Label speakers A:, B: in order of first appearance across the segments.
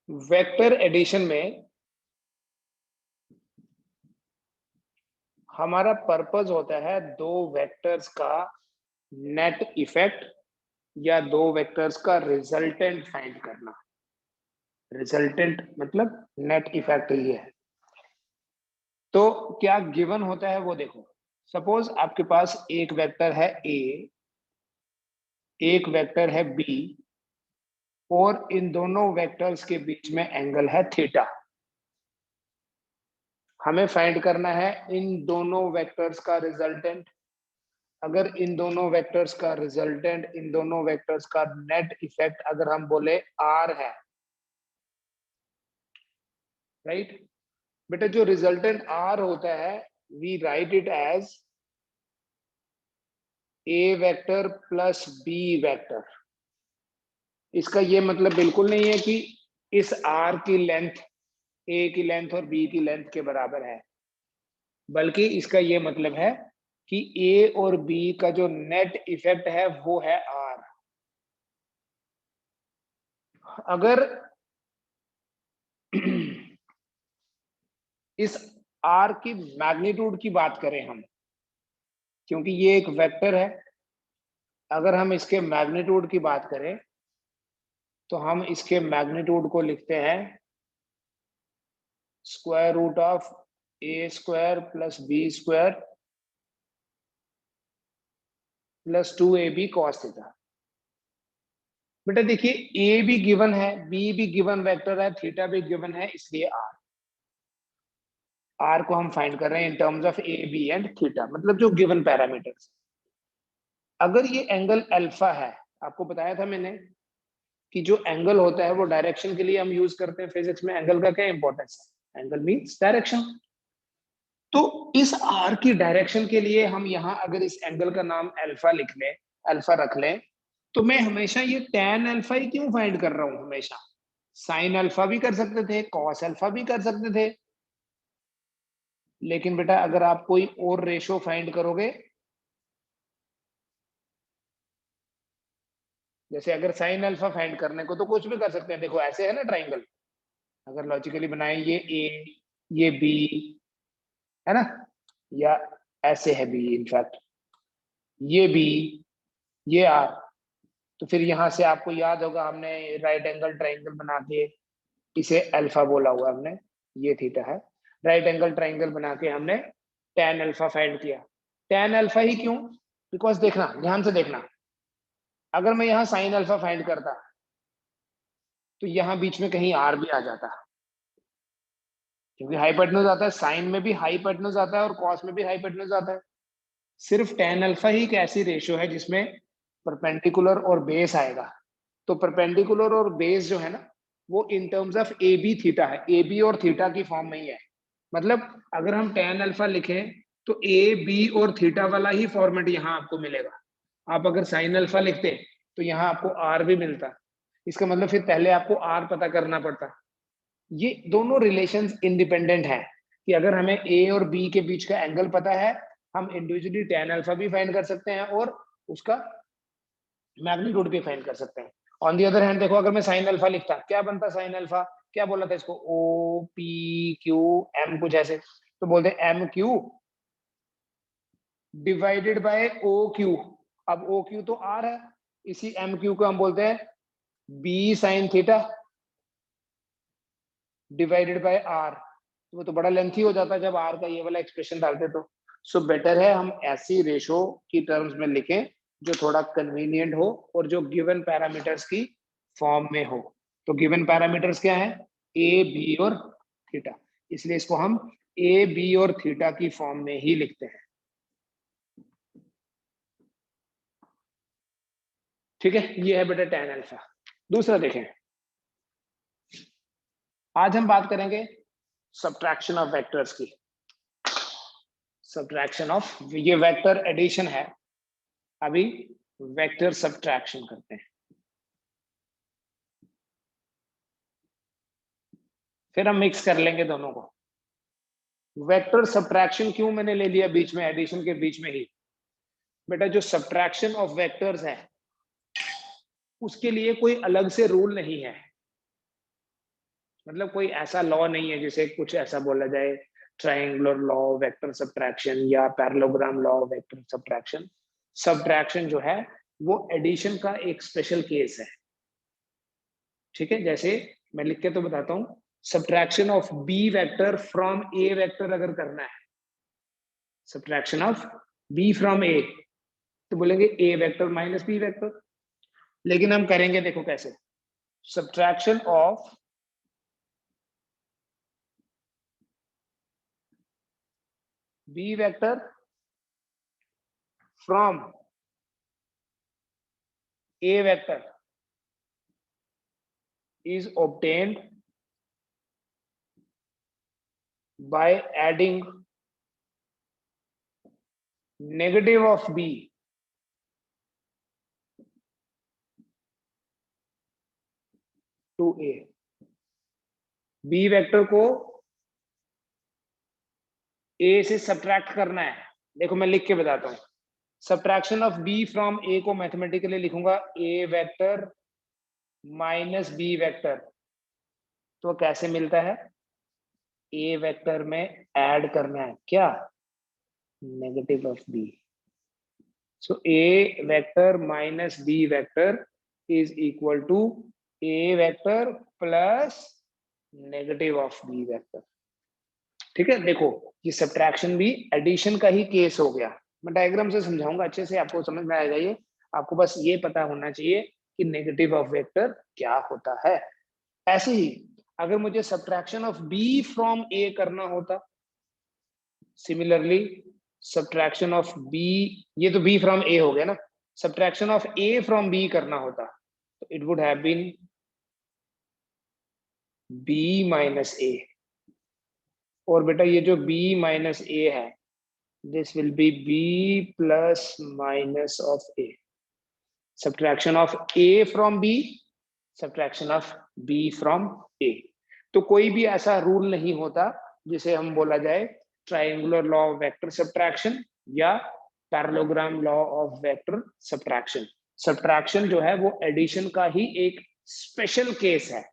A: Vector addition में हमारा purpose होता है दो वेक्टर्स का नेट इफेक्ट या दो वेक्टर्स का रिजल्टेंट फाइंड करना। रिजल्टेंट मतलब नेट इफेक्ट ही है। तो क्या गिवन होता है वो देखो। सपोज आपके पास एक वेक्टर है ए, एक वेक्टर है बी, और इन दोनों वेक्टर्स के बीच में एंगल है थीटा। हमें फाइंड करना है इन दोनों वेक्टर्स का रिजल्टेंट। अगर इन दोनों वेक्टर्स का रिजल्टेंट, इन दोनों वेक्टर्स का नेट इफेक्ट अगर हम बोले आर है, राइट बेटा, जो रिजल्टेंट आर होता है we write it as A vector plus B vector. इसका ये मतलब बिल्कुल नहीं है कि इस आर की लेंथ ए की लेंथ और बी की लेंथ के बराबर है, बल्कि इसका ये मतलब है कि ए और बी का जो नेट इफेक्ट है वो है आर। अगर इस आर की मैग्नीट्यूड की बात करें हम, क्योंकि ये एक वेक्टर है, अगर हम इसके मैग्नीट्यूड की बात करें तो हम इसके मैग्नीट्यूड को लिखते हैं square root of A square plus B square plus 2ab cos theta. बेटा देखिए, ए भी गिवन है, बी भी गिवन वेक्टर है, थीटा भी गिवन है, इसलिए आर को हम फाइंड कर रहे हैं in terms of A B and theta, मतलब जो गिवन पैरामीटर्स। अगर ये एंगल अल्फा है, आपको बताया था मैंने कि जो एंगल होता है वो डायरेक्शन के लिए हम यूज करते हैं फिजिक्स में। एंगल का क्या इंपॉर्टेंस है? Angle means direction. तो इस आर की डायरेक्शन के लिए हम यहाँ अगर इस एंगल का नाम अल्फा लिख लें, अल्फा रख लें, तो मैं हमेशा ये tan अल्फा ही क्यों फाइंड कर रहा हूं? हमेशा sin अल्फा भी कर सकते थे, cos अल्फा भी कर सकते थे, लेकिन बेटा अगर आप कोई और रेशो फाइंड करोगे, जैसे अगर sin अल्फा फाइंड करने को तो कुछ भी कर सकते हैं। देखो ऐसे है ना ट्राइंगल, अगर लॉजिकली बनाए ये ए, ये बी, है ना, या ऐसे है बी, इनफैक्ट ये बी, ये आर, तो फिर यहां से आपको याद होगा हमने राइट एंगल ट्राइंगल बना के इसे अल्फा बोला हुआ हमने, ये थीटा है। राइट एंगल ट्राइंगल बना के हमने tan अल्फा फाइंड किया। tan अल्फा ही क्यों? बिकॉज देखना, ध्यान से देखना, अगर मैं यहाँ sin अल्फा फाइंड करता तो यहाँ बीच में कहीं आर भी आ जाता, क्योंकि हाइपोटेन्यूज आता है, साइन में भी हाइपोटेन्यूज आता है और कॉस में भी हाइपोटेन्यूज आता है। सिर्फ tan अल्फा ही एक ऐसी रेशियो है जिसमें परपेंडिकुलर और बेस आएगा। तो परपेंडिकुलर और बेस जो है ना, वो in terms of A B theta है, ए बी और थीटा की फॉर्म में ही है। मतलब अगर हम tan अल्फा लिखें तो ए बी और थीटा वाला ही फॉर्मेट यहाँ आपको मिलेगा। आप अगर sin अल्फा लिखते तो यहाँ आपको आर भी मिलता। इसका मतलब फिर पहले आपको आर पता करना पड़ता। ये दोनों रिलेशंस इंडिपेंडेंट है कि अगर हमें ए और बी के बीच का एंगल पता है, हम इंडिविजुअली tan अल्फा भी फाइंड कर सकते हैं और उसका मैग्नीट्यूड भी फाइंड कर सकते हैं। ऑन दी अदर हैंड देखो, अगर मैं साइन अल्फा लिखता, क्या बनता साइन अल्फा? क्या बोला था इसको? ओ पी क्यू एम, कुछ ऐसे। तो बोलते हैं M Q divided by O Q. अब ओ क्यू तो आर है, इसी एम क्यू को हम बोलते हैं B sine theta divided by R. तो वो तो बड़ा लेंथी हो जाता है जब आर का ये वाला एक्सप्रेशन डालते तो। सो बेटर है हम ऐसी रेशो की टर्म्स में लिखें जो थोड़ा कन्वीनियंट हो और जो गिवन पैरामीटर्स की फॉर्म में हो। तो गिवन पैरामीटर्स क्या है? ए बी और थीटा, इसलिए इसको हम ए बी और थीटा की फॉर्म में ही लिखते हैं। ठीक है, ये है बेटा tan अल्फा। दूसरा देखें, आज हम बात करेंगे सब्ट्रैक्शन ऑफ वेक्टर्स की। सब्ट्रैक्शन ऑफ, ये वेक्टर एडिशन है, अभी वेक्टर सब्ट्रैक्शन करते हैं, फिर हम मिक्स कर लेंगे दोनों को। वेक्टर सब्ट्रैक्शन क्यों मैंने ले लिया बीच में, एडिशन के बीच में ही? बेटा जो सब्ट्रैक्शन ऑफ वेक्टर्स है उसके लिए कोई अलग से रूल नहीं है। मतलब कोई ऐसा लॉ नहीं है जिसे कुछ ऐसा बोला जाए ट्रायंगुलर लॉ वेक्टर सब्ट्रैक्शन या parallelogram law vector subtraction. Subtraction जो है वो एडिशन का एक स्पेशल केस है। ठीक है, जैसे मैं लिख के तो बताता हूं, subtraction of B vector from A vector अगर करना है, subtraction of B from A, तो बोलेंगे A vector minus B vector. लेकिन हम करेंगे देखो कैसे, subtraction of B vector from A vector is obtained by adding negative of b to a। b vector को a से सब्ट्रैक्ट करना है। देखो मैं लिख के बताता हूं, subtraction of b from a को मैथमेटिकली लिखूंगा a vector minus b vector. तो कैसे मिलता है, a वेक्टर में ऐड करना है क्या, negative of b। So a vector minus b vector is equal to a vector plus negative of b vector. ठीक है, देखो ये सब्ट्रैक्शन भी एडिशन का ही केस हो गया। मैं डायग्राम से समझाऊंगा अच्छे से, आपको समझ में आएगा। ये आपको बस ये पता होना चाहिए कि नेगेटिव ऑफ वेक्टर क्या होता है। ऐसे ही अगर मुझे subtraction of b from a करना होता, सिमिलरली सब्ट्रैक्शन ऑफ b, ये तो b फ्रॉम a हो गया ना, subtraction of a from b करना होता तो it would have been b minus a। और बेटा ये जो b माइनस a है, this will be b plus minus of a। subtraction of a from b, subtraction of b from a। तो कोई भी ऐसा रूल नहीं होता जिसे हम बोला जाए triangular law of vector subtraction या parallelogram law of vector subtraction. Subtraction जो है वो एडिशन का ही एक स्पेशल केस है।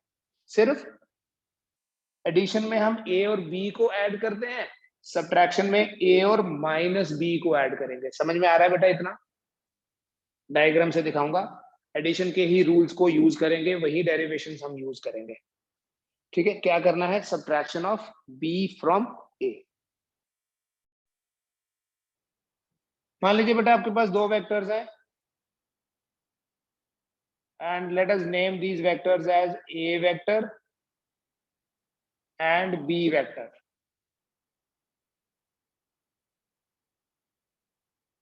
A: सिर्फ एडिशन में हम a और b को ऐड करते हैं, सब्ट्रैक्शन में a और माइनस b को ऐड करेंगे। समझ में आ रहा है बेटा इतना? डायग्राम से दिखाऊंगा, एडिशन के ही रूल्स को यूज करेंगे, वही डेरिवेशंस हम यूज करेंगे। ठीक है, क्या करना है, subtraction of b from a। मान लीजिए बेटा आपके पास दो वेक्टर्स हैं and let us name these vectors as a vector and b vector.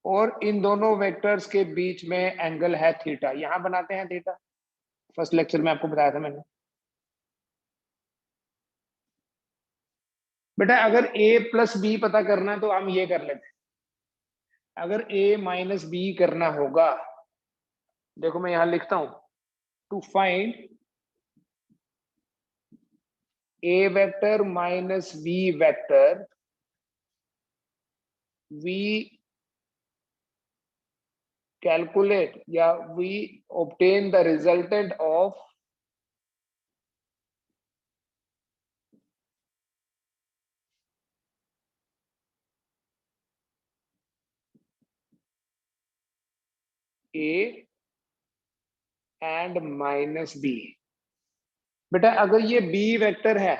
A: और इन दोनों वेक्टर्स के बीच में एंगल है थीटा। यहां बनाते हैं थीटा, फर्स्ट लेक्चर में आपको बताया था मैंने। बेटा अगर a प्लस बी पता करना है तो हम ये कर लेते हैं। अगर a माइनस बी करना होगा, देखो मैं यहां लिखता हूं, to find a vector minus b vector, we calculate या we obtain the resultant of a and minus b। बेटा अगर ये b वेक्टर है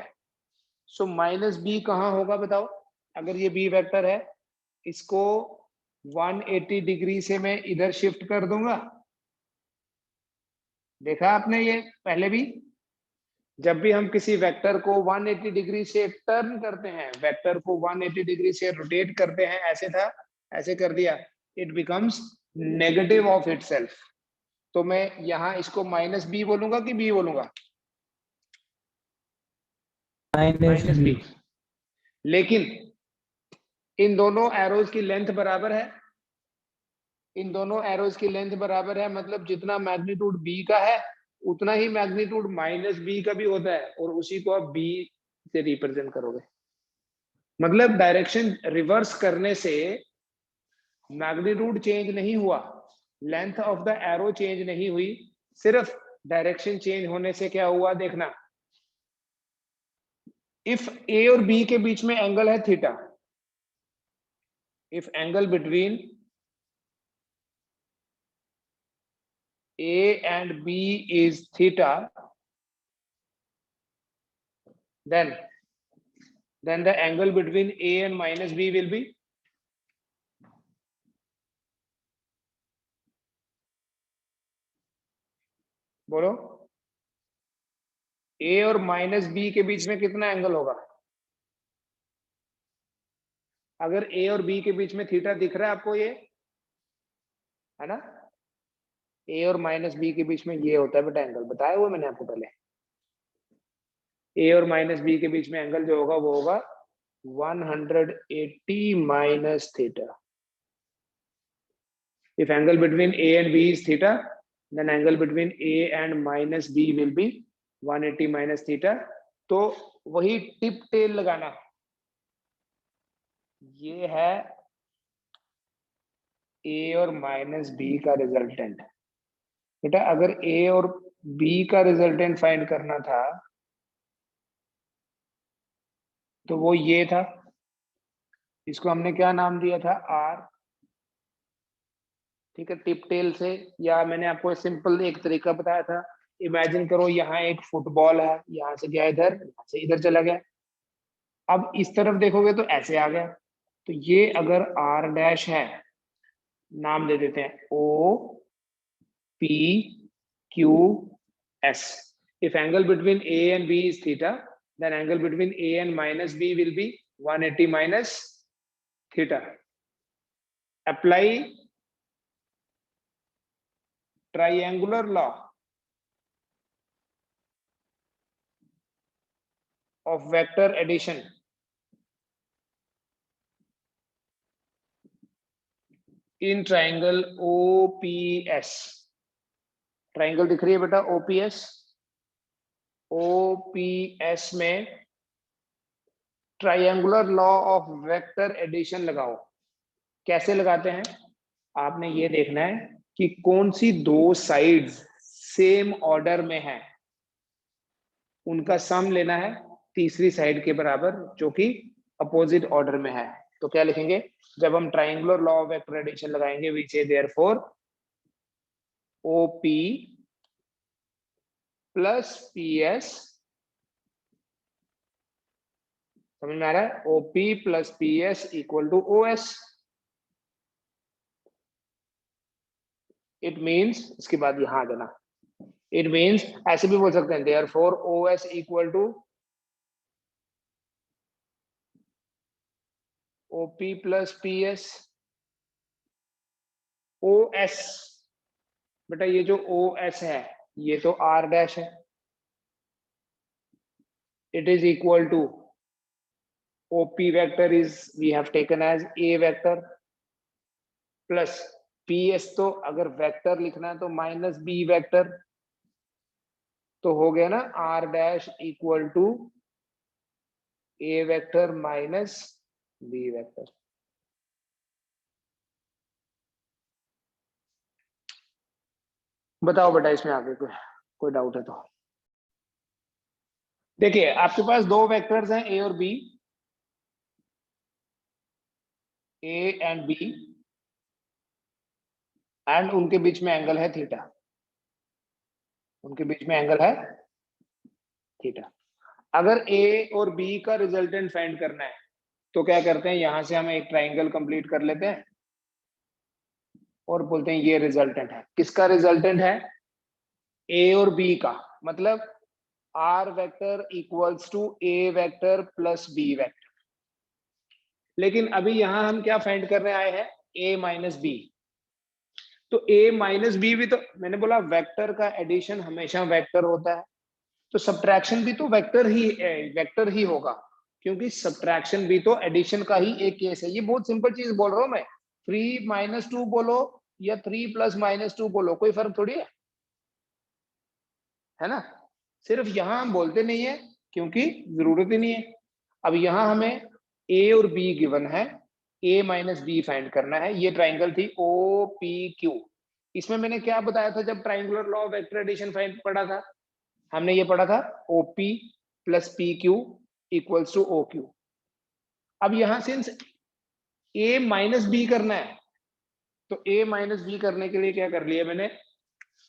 A: सो माइनस b कहां होगा बताओ। अगर ये b वेक्टर है, इसको 180 डिग्री से मैं इधर शिफ्ट कर दूंगा। देखा आपने ये पहले भी, जब भी हम किसी वेक्टर को 180 डिग्री से टर्न करते हैं, वेक्टर को 180 डिग्री से रोटेट करते हैं, ऐसे था, ऐसे कर दिया, it becomes negative of itself. तो मैं यहां इसको माइनस बी बोलूंगा कि बी बोलूंगा, माइनस बी। लेकिन इन दोनों एरोज की लेंथ बराबर है, इन दोनों एरोज की लेंथ बराबर है, मतलब जितना मैग्नीट्यूड बी का है उतना ही मैग्नीट्यूड माइनस बी का भी होता है, और उसी को आप बी से रिप्रेजेंट करोगे। मतलब डायरेक्शन रिवर्स करने से मैग्नीट्यूड चेंज नहीं हुआ, length of the arrow change नहीं हुई, सिर्फ डायरेक्शन चेंज होने से क्या हुआ देखना, इफ ए और बी के बीच में एंगल है theta, if angle between A and B is theta, then the angle between A and minus B will be बोलो A और माइनस B के बीच में कितना एंगल होगा? अगर A और B के बीच में थीटा दिख रहा है आपको, ये है ना, A और माइनस B के बीच में ये होता है बेटा एंगल, बताया हुआ मैंने आपको पहले। A और माइनस B के बीच में एंगल जो होगा वो होगा 180 minus theta. If angle between A and B is theta, then angle between A and minus B will be 180 minus theta. तो वही टिप टेल लगाना, ये है A और माइनस B का रिजल्टेंट। बेटा अगर A और B का रिजल्टेंट फाइंड करना था तो वो ये था, इसको हमने क्या नाम दिया था, R। ठीक है, टिप टेल से, या मैंने आपको सिंपल एक तरीका बताया था, इमेजिन करो यहाँ एक फुटबॉल है, यहाँ से गया इधर, यहाँ से इधर चला गया, अब इस तरफ देखोगे तो ऐसे आ गया, तो ये अगर आर डैश है, नाम दे देते हैं O P Q S. If angle between A and B is theta, then angle between A and minus B will be 180 minus theta. Apply triangular law of vector addition in triangle OPS। Triangle दिख रही है बेटा OPS, OPS में triangular law of vector addition लगाओ। कैसे लगाते हैं, आपने ये देखना है कि कौन सी दो साइड्स सेम ऑर्डर में है, उनका सम लेना है तीसरी साइड के बराबर जो कि अपोजिट ऑर्डर में है। तो क्या लिखेंगे, जब हम triangular law of vector addition लगाएंगे, we say therefore OP plus PS, समझ में आ रहा है, OP plus PS equal to OS। It means, इसके बाद यहां आ जाना, इट मीन्स ऐसे भी बोल सकते हैं, therefore OS equal to OP plus PS। OS बेटा ये जो OS है ये तो R डैश है, it is equal to OP vector is we have taken as A vector plus PS, तो अगर वेक्टर लिखना है तो माइनस B वेक्टर, तो हो गया ना R dash equal to A vector minus B vector. बताओ बेटा इसमें आगे कोई डाउट है तो। देखिए आपके पास दो वेक्टर्स हैं A और B, A and B, and उनके बीच में एंगल है थीटा, उनके बीच में एंगल है थीटा। अगर A और B का रिजल्टेंट फाइंड करना है तो क्या करते हैं, यहां से हम एक ट्राइंगल कंप्लीट कर लेते हैं और बोलते हैं ये रिजल्टेंट है। किसका रिजल्टेंट है, A और B का, मतलब R vector equals to A vector plus B vector. लेकिन अभी यहां हम क्या फाइंड करने आए हैं, A माइनस बी। तो A माइनस बी भी तो, मैंने बोला वेक्टर का एडिशन हमेशा वेक्टर होता है, तो सब्ट्रैक्शन भी तो वेक्टर ही होगा, क्योंकि सब्ट्रैक्शन भी तो एडिशन का ही एक केस है। ये बहुत सिंपल चीज बोल रहा हूं मैं, 3 माइनस 2 बोलो या 3 प्लस माइनस 2 बोलो, कोई फर्क थोड़ी है ना। सिर्फ यहां हम बोलते नहीं है क्योंकि जरूरत ही नहीं है। अब यहां हमें A और B गिवन है, A माइनस बी फाइंड करना है। ये ट्राइंगल थी OPQ। इसमें मैंने क्या बताया था जब triangular law of vector addition find पढ़ा था, हमने ये पढ़ा था OP plus PQ equals to O Q. अब यहां सिंस ए माइनस बी करना है, तो ए माइनस बी करने के लिए क्या कर लिया मैंने,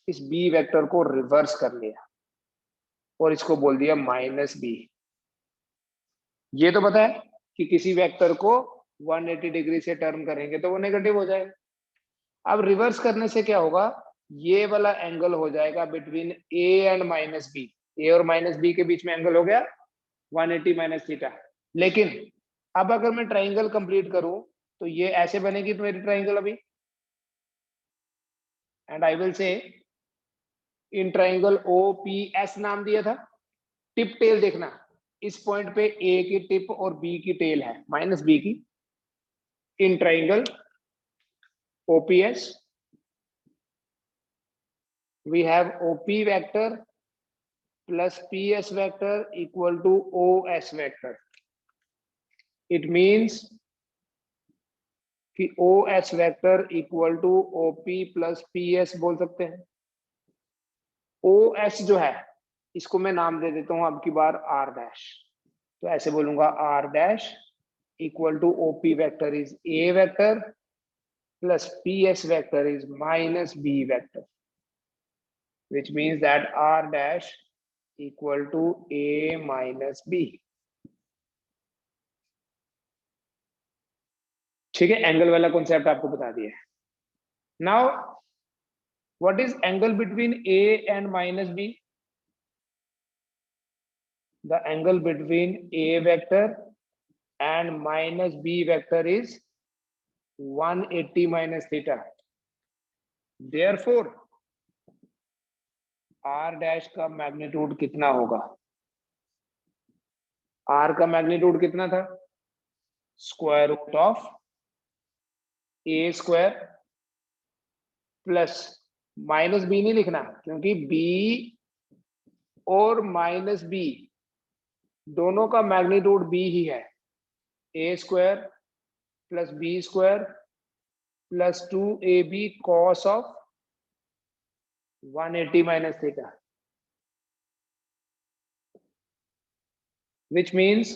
A: इस बी वेक्टर को रिवर्स कर लिया और इसको बोल दिया माइनस बी। ये तो पता है कि किसी वेक्टर को 180 डिग्री से टर्न करेंगे तो वो नेगेटिव हो जाएगा। अब रिवर्स करने से क्या होगा, ये वाला एंगल हो जाएगा between A and minus B. A और माइनस बी के बीच में एंगल हो गया 180 माइनस थीटा। लेकिन अब अगर मैं ट्राइंगल कंप्लीट करूं तो ये ऐसे बनेगी तो मेरी ट्राइंगल अभी, and I will say in triangle OPS नाम दिया था। टिप टेल देखना, इस पॉइंट पे ए की टिप और बी की टेल है माइनस बी की। इन triangle OPS we have OP vector plus PS vector equal to OS vector. It means कि OS vector equal to OP plus PS बोल सकते हैं। OS जो है इसको मैं नाम दे देता हूं अब की बार R डैश, तो ऐसे बोलूंगा R dash equal to OP vector is A vector plus PS vector is minus B vector, which means that R dash equal to A minus B. ठीक है, एंगल वाला कॉन्सेप्ट आपको बता दिया। Now what is angle between A and minus B? The angle between A vector and minus B vector is 180 minus theta. Therefore R dash का magnitude कितना होगा? R का मैग्नीट्यूड कितना था? Square root of A square plus minus B नहीं लिखना क्योंकि B और माइनस बी दोनों का मैग्नीट्यूड बी ही है। A square plus B square plus 2ab cos of 180 minus theta, which means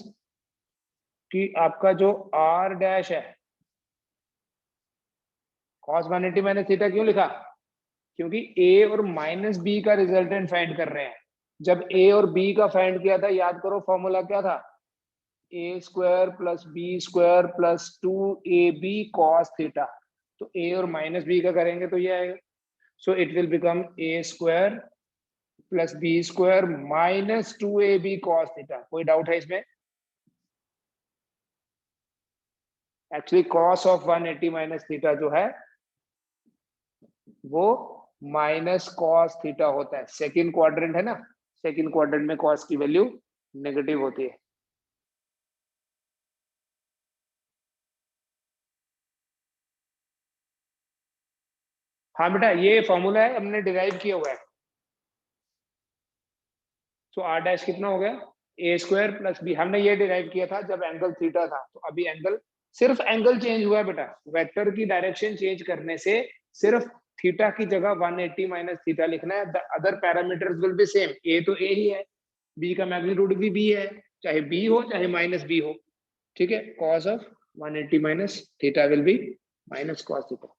A: कि आपका जो आर डैश है, कॉस 180 माइनस थीटा क्यों लिखा? क्योंकि ए और माइनस बी का रिजल्टेंट फाइंड कर रहे हैं। जब ए और बी का फाइंड किया था, याद करो फॉर्मूला क्या था? A square plus B square plus 2ab cos theta. तो ए और माइनस बी का करेंगे तो ये आएगा, so it will become A square plus B square minus 2ab cos theta. कोई डाउट है इसमें? Actually cos of 180 minus theta जो है वो माइनस कॉस थीटा होता है। सेकंड क्वाड्रेंट है ना, सेकंड क्वाड्रेंट में कॉस की वैल्यू नेगेटिव होती है। हाँ बेटा, ये फॉर्मूला है, हमने डिराइव किया हुआ है। तो आर डैश कितना हो गया? ए स्क्वायर प्लस बी। हमने ये डिराइव किया था जब एंगल थीटा था। तो अभी एंगल, सिर्फ एंगल चेंज हुआ है बेटा। वेक्टर की डायरेक्शन चेंज करने से सिर्फ थीटा की जगह 180 माइनस थीटा लिखना है। The other parameters will be same. A तो ए ही है, बी का मैग्नीट्यूड भी बी है, चाहे बी हो चाहे माइनस बी हो। ठीक है, cos of 180 minus theta will be minus cos theta.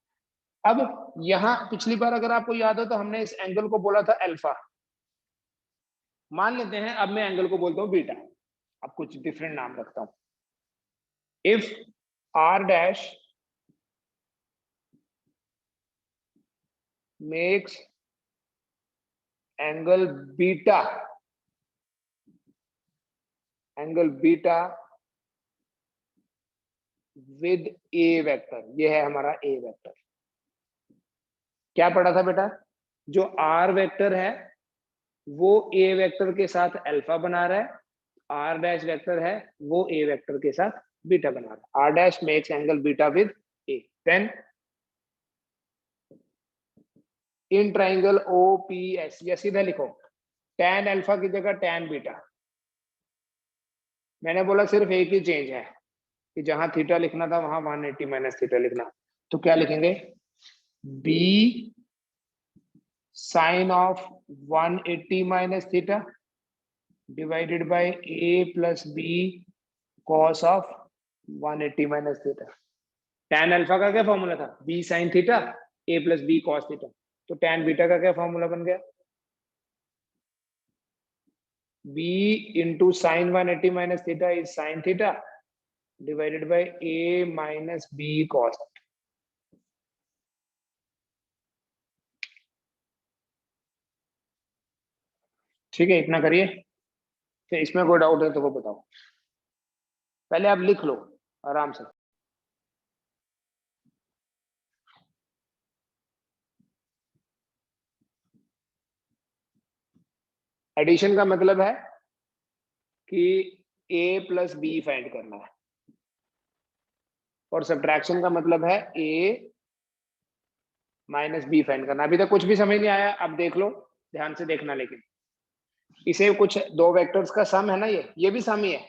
A: अब यहां पिछली बार अगर आपको याद हो तो हमने इस एंगल को बोला था अल्फा। मान लेते हैं अब मैं एंगल को बोलता हूं बीटा। अब कुछ डिफरेंट नाम रखता हूं। If R dash makes angle beta with A vector, ये है हमारा ए वेक्टर। क्या पढ़ा था बेटा? जो आर वेक्टर है वो ए वेक्टर के साथ अल्फा बना रहा है, आर डैश वेक्टर है वो ए वेक्टर के साथ बीटा बना रहा है। R dash makes angle beta with A. Then in triangle OPS, या सीधा लिखो tan अल्फा की जगह tan बीटा। मैंने बोला सिर्फ एक ही चेंज है कि जहां थीटा लिखना था वहां 180 माइनस थीटा लिखना। तो क्या लिखेंगे? b sine of 180 minus theta divided by A plus B cos of 180 minus theta. tan alpha का क्या फॉर्मूला था? B sine theta A plus B cos theta. तो tan बीटा का क्या फॉर्मूला बन गया? b into sine 180 minus theta is sine theta divided by a minus B cos. ठीक है, इतना करिए। तो इसमें कोई डाउट है तो वो बताओ, पहले आप लिख लो आराम से। एडिशन का मतलब है कि a प्लस बी फाइंड करना है, और सब्ट्रैक्शन का मतलब है a माइनस बी फाइंड करना। अभी तक कुछ भी समझ नहीं आया? अब देख लो, ध्यान से देखना। लेकिन इसे कुछ दो वेक्टर्स का सम है ना, ये भी सम ही है।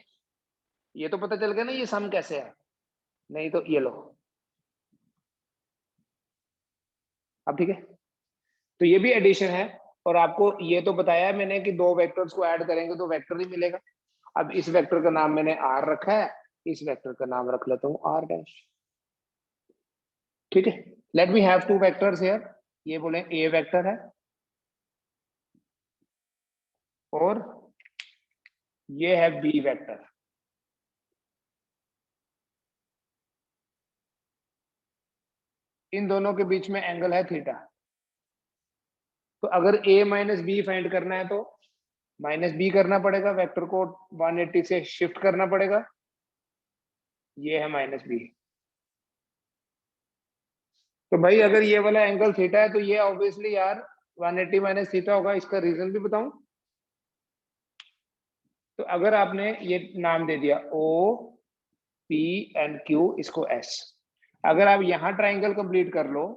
A: ये तो पता चल गया ना ये सम कैसे है? नहीं तो ये लो। अब ठीक है, तो ये भी एडिशन है। और आपको ये तो बताया है मैंने कि दो वेक्टर्स को ऐड करेंगे तो वेक्टर ही मिलेगा। अब इस वेक्टर का नाम मैंने आर रखा है, इस वेक्टर का नाम रख लेता हूं आर डैश। ठीक है, let me have two vectors here. ये बोले ए वेक्टर है और ये है बी वेक्टर। इन दोनों के बीच में एंगल है थीटा। तो अगर a माइनस बी फाइंड करना है तो माइनस बी करना पड़ेगा, वेक्टर को 180 से शिफ्ट करना पड़ेगा। ये है माइनस बी। तो भाई अगर ये वाला एंगल थीटा है तो ये ऑब्वियसली यार 180 माइनस थीटा होगा। इसका रीजन भी बताऊं? तो अगर आपने ये नाम दे दिया ओ पी एंड क्यू, इसको एस, अगर आप यहां ट्राइंगल कंप्लीट कर लो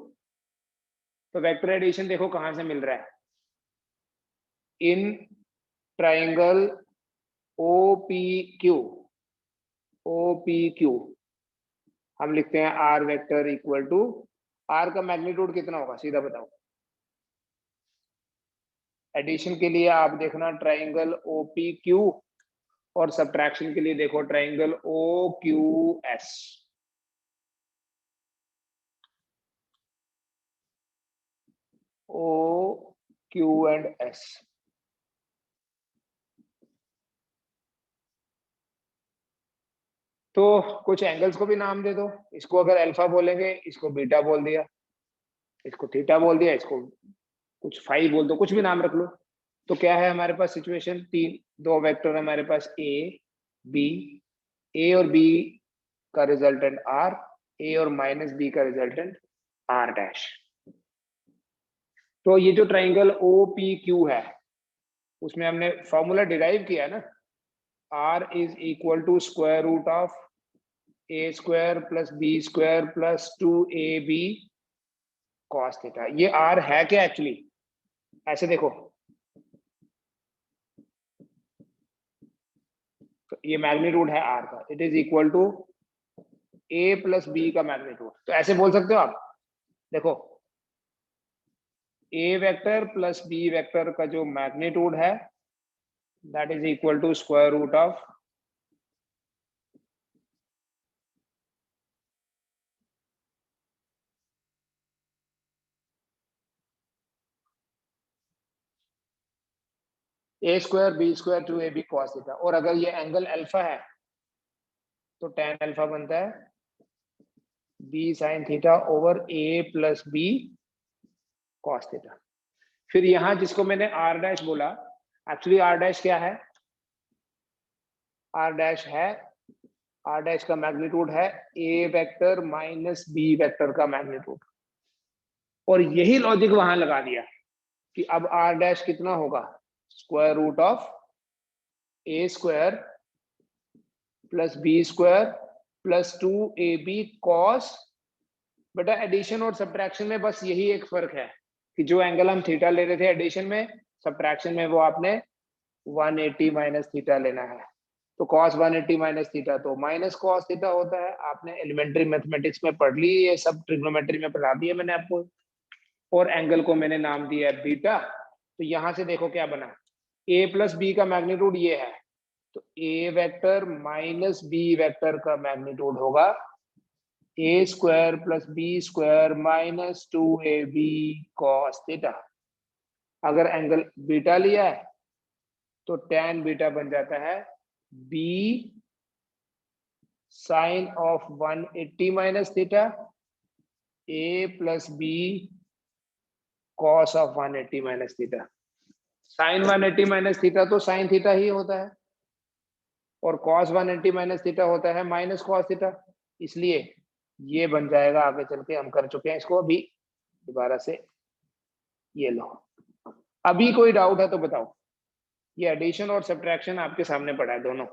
A: तो वेक्टर एडिशन देखो कहां से मिल रहा है। In triangle O P Q, O P Q हम लिखते हैं R vector equal to, R का मैग्नीट्यूड कितना होगा सीधा बताओ। एडिशन के लिए आप देखना ट्राइंगल ओ पी क्यू, और सब्ट्रैक्शन के लिए देखो triangle O Q S. O Q and S. तो कुछ एंगल्स को भी नाम दे दो। इसको अगर अल्फा बोलेंगे, इसको बीटा बोल दिया, इसको थीटा बोल दिया, इसको कुछ फाई बोल दो, कुछ भी नाम रख लो। तो क्या है हमारे पास सिचुएशन? तीन दो वेक्टर हमारे पास ए बी, ए और बी का रिजल्टेंट आर, ए और माइनस बी का रिजल्टेंट आर डैश। तो ये जो ट्राइंगल ओ पी क्यू है उसमें हमने फॉर्मूला डिराइव किया ना, R is equal to square root of A square plus B square plus 2ab cos theta. ये आर है क्या एक्चुअली? ऐसे देखो, तो ये मैग्नीट्यूड है आर का, it is equal to A plus B का मैग्नीट्यूड। तो ऐसे बोल सकते हो आप, देखो A vector plus B vector का जो मैग्नीट्यूड है that is equal to square root of A square B square 2ab cos theta. और अगर ये एंगल अल्फा है तो tan अल्फा बनता है बी साइन थीटा ओवर ए प्लस बी कॉस थीटा। फिर यहां जिसको मैंने आर डैश बोला, एक्चुअली आर डैश क्या है? आर डैश है, आर डैश का मैग्नीट्यूड है ए वेक्टर माइनस बी वेक्टर का मैग्नीट्यूड। और यही लॉजिक वहां लगा दिया कि अब आर डैश कितना होगा? Square root of A square plus B square plus 2ab cos. बेटा एडिशन और सब्ट्रैक्शन में बस यही एक फर्क है कि जो एंगल हम थीटा ले रहे थे एडिशन में, सब्ट्रैक्शन में वो आपने 180 माइनस थीटा लेना है। तो cos 180 माइनस थीटा तो माइनस cos थीटा होता है। आपने एलिमेंट्री मैथमेटिक्स में पढ़ ली, ये सब ट्रिग्नोमेट्री में पढ़ा दिया मैंने आपको। और एंगल को मैंने नाम दिया है बीटा। तो यहां से देखो क्या बना, ए प्लस बी का मैग्नीट्यूड ये है, तो A vector minus B vector का मैग्नीट्यूड होगा A square plus B square minus 2ab cos theta. अगर एंगल बीटा लिया है तो tan बीटा बन जाता है b sine of 180 minus theta a plus b cos of 180 minus theta. Sine 180 minus theta तो साइन थीटा ही होता है और cos 180 माइनस थीटा होता है माइनस cos थीटा, इसलिए ये बन जाएगा। आगे चल के हम कर चुके हैं इसको, अभी दोबारा से ये लो। अभी कोई डाउट है तो बताओ। ये एडिशन और सब्ट्रैक्शन आपके सामने पड़ा है दोनों,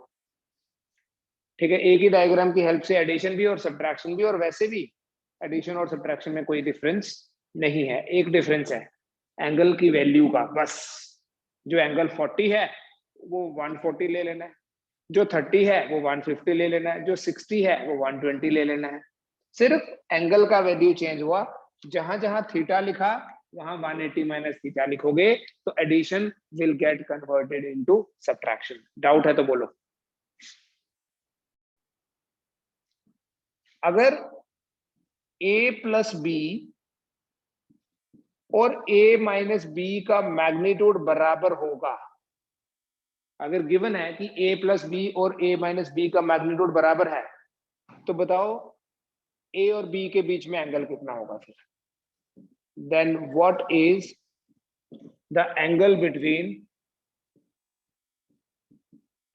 A: ठीक है। एक ही डायग्राम की हेल्प से एडिशन भी और सब्ट्रैक्शन भी, और वैसे भी एडिशन और सब्ट्रैक्शन में कोई डिफरेंस नहीं है। एक डिफरेंस है एंगल की वैल्यू का, बस। जो एंगल 40 है वो 140 ले लेना है, जो 30 है वो 150 ले लेना है, जो 60 है वो 120 ले लेना है। सिर्फ एंगल का वैल्यू चेंज हुआ, जहां जहां थीटा लिखा वहां 180 माइनस थीटा लिखोगे तो addition will get converted into subtraction. Doubt है तो बोलो। अगर a प्लस बी और a माइनस बी का मैग्नीट्यूड बराबर होगा, अगर गिवन है कि a प्लस बी और a माइनस बी का मैग्नीट्यूड बराबर है, तो बताओ a और b के बीच में एंगल कितना होगा फिर? Then what is the angle between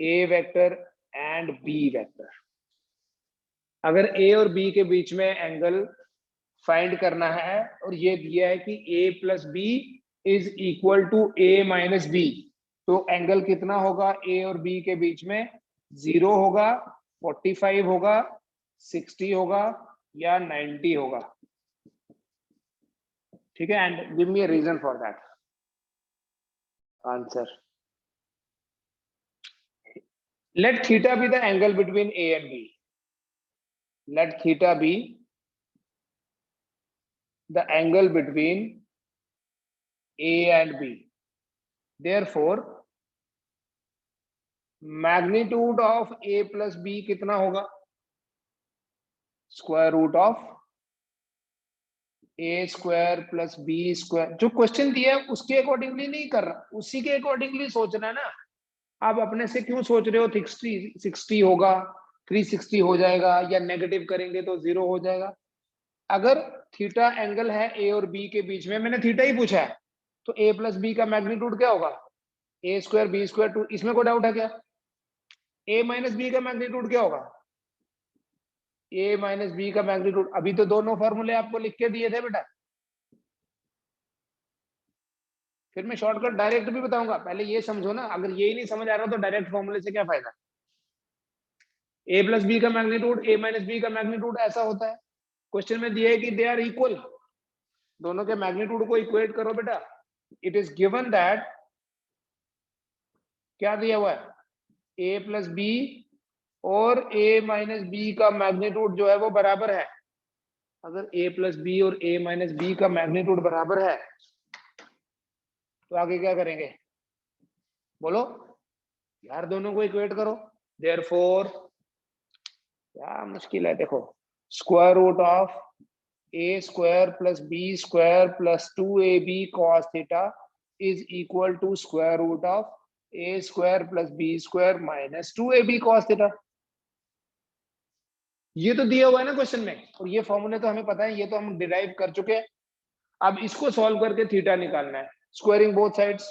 A: a vector and b vector? अगर a और b के बीच में एंगल फाइंड करना है और ये दिया है कि a plus B is equal to a minus B, तो एंगल कितना होगा a और b के बीच में? 0 होगा, 45 होगा, 60 होगा या 90 होगा? ठीक है, and give me a reason for that answer. Let theta be the angle between a and b। Let theta be the angle between A and B. Therefore, magnitude of A plus B कितना होगा? Square root of A square plus B square. जो question दिया है उसके accordingly नहीं कर रहा, उसी के अकॉर्डिंगली सोचना है ना। आप अपने से क्यों सोच रहे हो 60 होगा, 360 हो जाएगा, या नेगेटिव करेंगे तो 0 हो जाएगा? अगर थीटा एंगल है ए और बी के बीच में, मैंने थीटा ही पूछा है, तो ए प्लस बी का मैग्नीट्यूड क्या होगा? A square B square 2। इसमें कोई डाउट है क्या? ए माइनस बी का मैग्नीट्यूड क्या होगा? ए माइनस बी का मैग्नीट्यूड, अभी तो दोनों फॉर्मूले आपको लिख के दिए थे बेटा। फिर मैं शॉर्टकट डायरेक्ट भी बताऊंगा, पहले ये समझो ना। अगर ये ही नहीं समझ आ रहा तो डायरेक्ट फॉर्मूले से क्या फायदा? ए प्लस बी का मैग्नीट्यूड ए माइनस बी का मैग्नीट्यूड ऐसा होता है। क्वेश्चन में दिया है कि दे आर इक्वल, दोनों के मैग्नीट्यूड को इक्वेट करो बेटा। इट इज गिवन दैट, क्या दिया हुआ है? ए प्लस बी और ए माइनस बी का मैग्नीट्यूड जो है वो बराबर है। अगर ए प्लस बी और ए माइनस बी का मैग्नीट्यूड बराबर है तो आगे क्या करेंगे? बोलो यार, दोनों को इक्वेट करो। देयरफॉर, क्या मुश्किल है, देखो, square root of A square plus B square plus 2ab cos theta is equal to square root of A square plus B square minus 2ab cos theta. ये तो दिया हुआ है ना क्वेश्चन में, और ये फॉर्मूले तो हमें पता है, ये तो हम डिराइव कर चुके हैं। अब इसको सॉल्व करके थीटा निकालना है, स्क्वायरिंग बोथ साइड्स।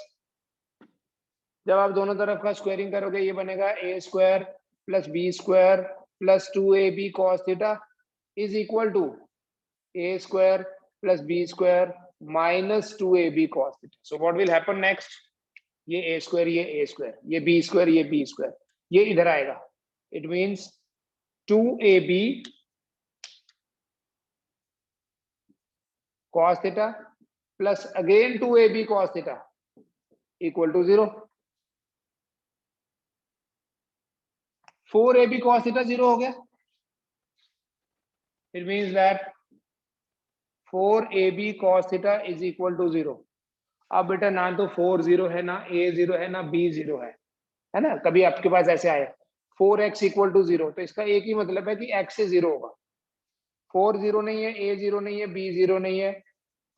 A: जब आप दोनों तरफ का स्क्वायरिंग करोगे ये बनेगा a square plus B square plus 2ab cos theta is equal to a square plus B square minus 2ab cos theta. So what will happen next? ये ए स्क्वायर, ये ए स्क्वायर, ये b square, ये b square, ये इधर आएगा। It means 2ab cos theta plus again 2ab cos theta equal to 0। 4ab cos theta 0 हो गया। It means that 4ab cos theta is equal to 0। अब बेटा ना तो 4 0 है, ना a 0 है, ना b 0 है ना। कभी आपके पास ऐसे आए 4x इक्वल टू 0, तो इसका एक ही मतलब है कि x से 0 होगा। 4 0 नहीं है, a 0 नहीं है, b 0 नहीं है,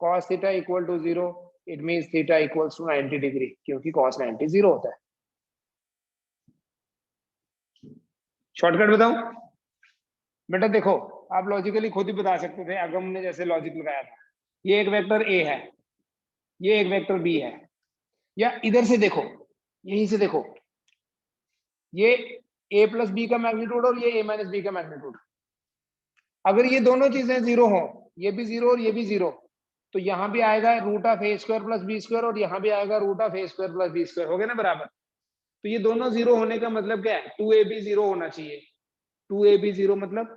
A: cos theta equal to 0, it means theta equals to 90 degree, क्योंकि cos 90 0 होता है। शॉर्टकट बताऊं बेटा? देखो आप लॉजिकली खुद ही बता सकते थे, अगम ने जैसे लॉजिक लगाया था। ये एक वेक्टर a है, ये एक वेक्टर b है, या इधर से देखो, यहीं से देखो, ये a प्लस बी का मैग्नीट्यूड और ये a माइनस बी का मैग्नीट्यूड। अगर ये दोनों चीजें जीरो हो, ये भी जीरो और ये भी जीरो, तो यहाँ भी आएगा root of A square plus B square, और यहाँ भी आएगा root of A square plus B square, हो गया ना बराबर। तो ये दोनों जीरो होने का मतलब क्या है? 2ab जीरो होना चाहिए। 2ab जीरो मतलब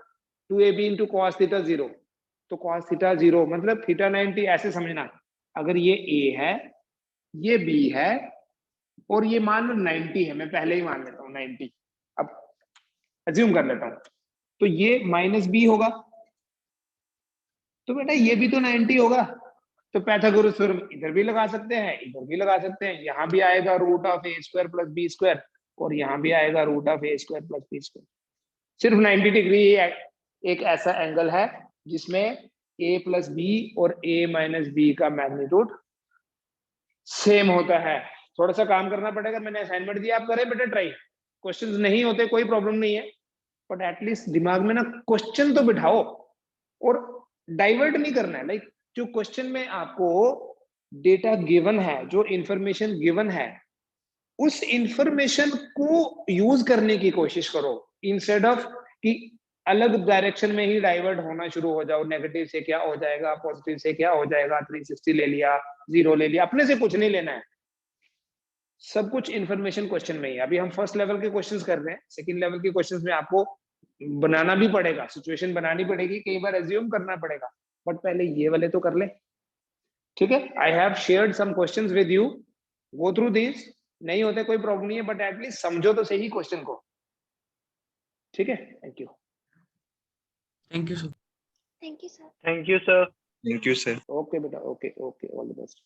A: 2ab into cos theta zero, तो कॉस थीटा जीरो मतलब थीटा 90, ऐसे समझना। अगर ये a है, ये b है, और ये मान लो 90 है, मैं पहले ही मान लेता हूँ 90, अब अज्यूम कर लेता हूँ, तो ये माइनस बी होगा, तो बेटा ये भी तो 90 होगा। तो पैथागोरस थ्योरम इधर भी लगा सकते हैं, इधर भी लगा सकते हैं, यहाँ भी आएगा root of A square plus B square, और यहाँ भी आएगा root of A square plus B square. सिर्फ 90 डिग्री एक ऐसा एंगल है जिसमें a प्लस बी और a माइनस बी का मैग्नीट्यूड सेम होता है। थोड़ा सा काम करना पड़ेगा, मैंने असाइनमेंट दिया, आप करें बेटा ट्राई। क्वेश्चंस नहीं होते कोई प्रॉब्लम नहीं है, बट एटलीस्ट दिमाग में ना क्वेश्चन तो बिठाओ, और डाइवर्ट नहीं करना है। लाइक जो क्वेश्चन में आपको डेटा गिवन है, जो इंफॉर्मेशन गिवन है, उस इंफॉर्मेशन को यूज करने की कोशिश करो, इंस्टेड ऑफ कि अलग डायरेक्शन में ही डाइवर्ट होना शुरू हो जाओ। नेगेटिव से क्या हो जाएगा, पॉजिटिव से क्या हो जाएगा, 360 ले लिया, 0 ले लिया, अपने से कुछ नहीं लेना है। सब कुछ इंफॉर्मेशन क्वेश्चन में ही। अभी हम फर्स्ट लेवल के क्वेश्चंस कर रहे हैं, सेकंड लेवल के क्वेश्चंस में आपको बनाना भी पड़ेगा, सिचुएशन बनानी पड़ेगी, कई बार एज्यूम करना पड़ेगा, बट पहले ये वाले तो कर ले। ठीक है, I have shared some questions with you, go through this. नहीं होते कोई प्रॉब्लम नहीं है, बट एटलीस्ट समझो तो सही क्वेश्चन को। ठीक है, thank you.
B: Thank you sir.
C: Thank you sir.
D: Thank you sir.
E: Thank you sir.
A: Okay बेटा, okay okay, all the best.